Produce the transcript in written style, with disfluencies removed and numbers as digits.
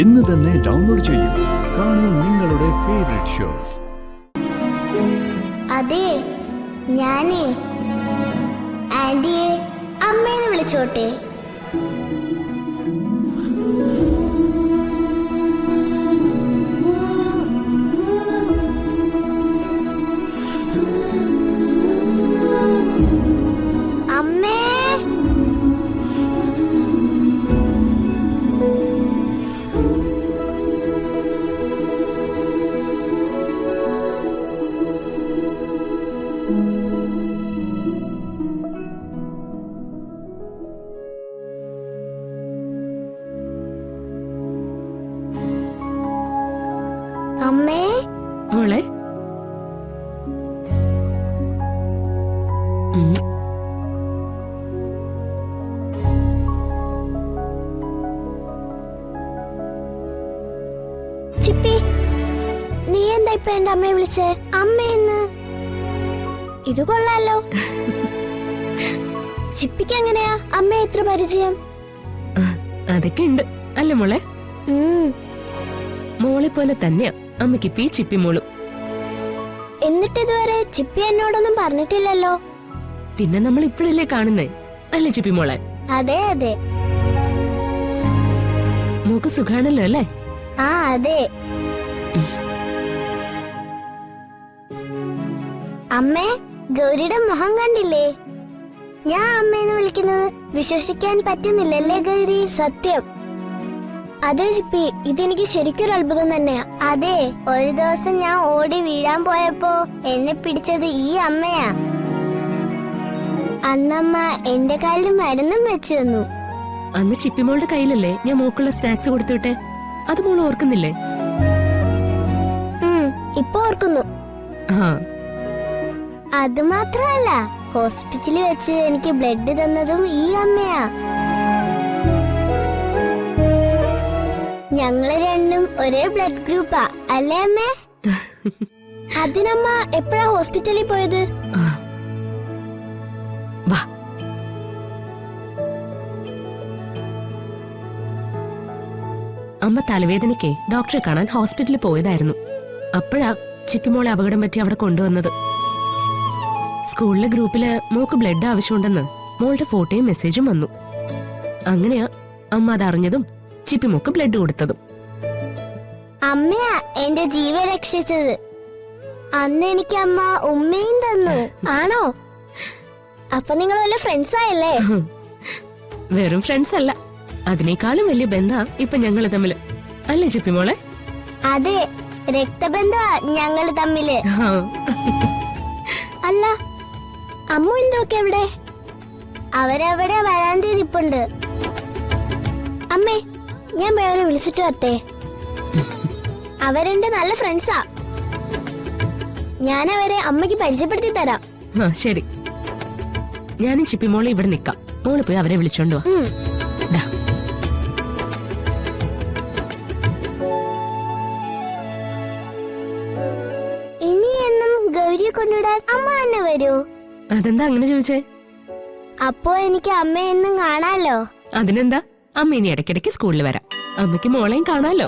ഇന്ന് തന്നെ ഡൗൺലോഡ് ചെയ്യൂ. കാണൂ നിങ്ങളുടെ ഫേവറേറ്റ് ഷോസ്. അതെ, ഞാനേ ആന്റിയെ അമ്മേനെ വിളിച്ചോട്ടെ? അമ്മേ, അമ്മേ, മോളെ ചിപ്പി, നീ എന്താ ഇപ്പൊ എന്റെ അമ്മയെ വിളിച്ചേ? അമ്മയെന്ന്? ഇത് കൊള്ളാലോ. ചിപ്പിക്ക് എങ്ങനെയാ അമ്മയെ എത്ര പരിചയം? അതൊക്കെ ഉണ്ട് അല്ലേ മോളെ? മോളെ പോലെ തന്നെയാ അമ്മയ്ക്ക് ഇപ്പൊ ഈ ചിപ്പി മോളും. എന്നിട്ട് ഇതുവരെ ചിപ്പി എന്നോടൊന്നും പറഞ്ഞിട്ടില്ലല്ലോ. പിന്നെ നമ്മൾ ഇപ്പോഴല്ലേ കാണുന്നേ, അല്ലേ ചിപ്പി മോളെ? അതെ അതെ. മോക്ക് സുഖാണല്ലോ അല്ലേ? ആ അതെ. അമ്മേ, ഗൗരിയുടെ മുഖം കണ്ടില്ലേ? ഞാൻ അമ്മേന്ന് വിളിക്കുന്നത് വിശ്വസിക്കാൻ പറ്റുന്നില്ലല്ലേ ഗൗരി? സത്യം. അതെ ചിപ്പി, ഇതെനിക്ക് ശരിക്കൊരു അത്ഭുതം തന്നെയാ. അതെ, ഒരു ദിവസം ഞാൻ ഓടി വീഴാൻ പോയപ്പോ എന്നെ പിടിച്ചത് ഈ അമ്മയാ. അന്നമ്മ എന്റെ കാലിൽ മരുന്നും വെച്ചു തന്നു. അന്ന് ചിപ്പി മോളുടെ കയ്യിലല്ലേ ഞാൻ മോക്കുള്ള സ്നാക്സ് കൊടുത്തുവിട്ടെ? അത് മോൾ ഓർക്കുന്നില്ലേ? ഇപ്പൊ ഓർക്കുന്നു. ആ, അത് മാത്രല്ല, ഹോസ്പിറ്റലിൽ വെച്ച് എനിക്ക് ബ്ലഡ് തന്നതും ഈ അമ്മയാ. ഞങ്ങള് രണ്ടും ഒരേ ബ്ലഡ് ഗ്രൂപ്പാ, അല്ലേ അമ്മേ? അതിനമ്മ എപ്പോഴാ ഹോസ്പിറ്റലിൽ പോയത്? വാ. അമ്മ തലവേദനയ്ക്ക് ഡോക്ടറെ കാണാൻ ഹോസ്പിറ്റലിൽ പോയതായിരുന്നു. അപ്പോഴാ ചിപ്പിമോളെ അപകടം പറ്റി അവിടെ കൊണ്ടുവന്നത്. സ്കൂളിലെ ഗ്രൂപ്പില് മോക്ക് ബ്ലഡ് ആവശ്യമുണ്ടെന്ന് മോളുടെ ഫോട്ടോയും മെസ്സേജും വന്നു. അങ്ങനെയാ അമ്മ അതറിഞ്ഞതും ചിപ്പിമോക്ക് ബ്ലഡ് കൊടുത്തതും. അമ്മയാ എന്റെ ജീവൻ രക്ഷിച്ചത്. അന്ന് എനിക്ക് അമ്മ ഉമ്മയും തന്നു. ആണോ? അപ്പൊ നിങ്ങൾ വല്ല ഫ്രണ്ട്സ് ആയല്ലേ? വെറും ഫ്രണ്ട്സ് അല്ല, അതിനേക്കാളും വലിയ ബന്ധാ ഇപ്പൊ ഞങ്ങള് തമ്മില്, അല്ലേ ചിപ്പിമോളെ? അതെ, രക്തബന്ധമാ ഞങ്ങള് തമ്മില്. അല്ല, അമ്മ എന്തൊക്കെ എവിടെ? അവരവിടെ വരാന്തിരിപ്പുണ്ട്. അമ്മേ, ഞാൻ വേറെ വിളിച്ചിട്ട് വരട്ടെ? അവരെന്റെ നല്ല ഫ്രണ്ട്സാ. ഞാൻ അവരെ അമ്മയ്ക്ക് പരിചയപ്പെടുത്തി തരാം. ശരി, ഞാനും ചിപ്പിമോളെ ഇവിടെ നിക്കാം. മോള് പോയി അവരെ വിളിച്ചോണ്ട് വാ. ഇനി എന്നും ഗൗരിയെ കൊണ്ടുവിടാൻ അമ്മ തന്നെ വരൂ? അതെന്താ അങ്ങനെ ചോദിച്ചേ? അപ്പോ എനിക്ക് അമ്മ എന്നും കാണാലോ. അതിനെന്താ, അമ്മ ഇനി ഇടയ്ക്കിടയ്ക്ക് സ്കൂളിൽ വരാം. അമ്മയ്ക്ക് മോളെയും കാണാലോ.